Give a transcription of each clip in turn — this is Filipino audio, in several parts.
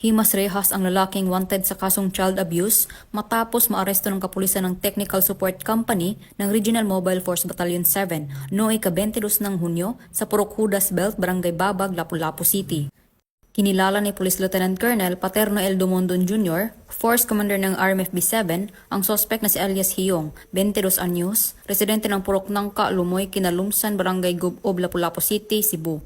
Himas rehas ang lalaking wanted sa kasong child abuse matapos maaresto ng kapulisan ng Technical Support Company ng Regional Mobile Force Battalion 7 noong ika-22 ng Hunyo sa Purok Judas Belt, Barangay Babag, Lapu-Lapu City. Kinilala ni Police Lieutenant Colonel Paterno L. Dumondon Jr., Force Commander ng RMFB-7, ang sospek na si alias Hiyong, 22 anyos, residente ng Purok Nangka, Lumoy, Kinalumsan, Barangay Gubob, Lapu-Lapu City, Cebu.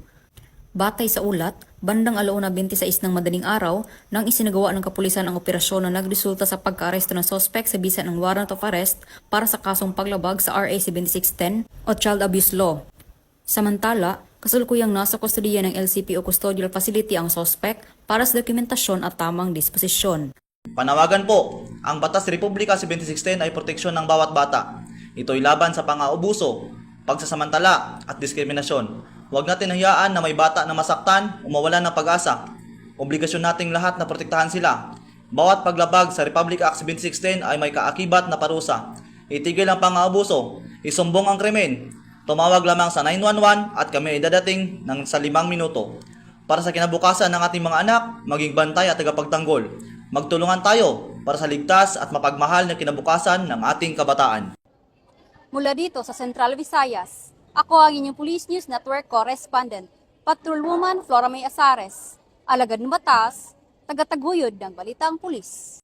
Batay sa ulat, bandang 1:26 ng madaling araw nang isinagawa ng kapulisan ang operasyon na nagresulta sa pagkaaresto ng sospek sa bisa ng warrant of arrest para sa kasong paglabag sa RA 7610 o Child Abuse Law. Samantala, kasalukuyang nasa kustodiya ng LCP o Custodial Facility ang sospek para sa dokumentasyon at tamang disposisyon. Panawagan po, ang Batas Republika 7610 ay proteksyon ng bawat bata. Ito'y laban sa pang-aabuso, pagsasamantala at diskriminasyon. Huwag natin hayaan na may bata na masaktan o mawalan ng pag-asa. Obligasyon nating lahat na protektahan sila. Bawat paglabag sa Republic Act 7610 ay may kaakibat na parusa. Itigil ang pang-aabuso, isumbong ang krimen. Tumawag lamang sa 911 at kami ay dadating sa 5 minuto. Para sa kinabukasan ng ating mga anak, maging bantay at tagapagtanggol. Magtulungan tayo para sa ligtas at mapagmahal na kinabukasan ng ating kabataan. Mula dito sa Central Visayas, ako ang inyong Police News Network Correspondent, Patrolwoman Flora May Asares, alagad ng batas, tagataguyod ng balitang pulis.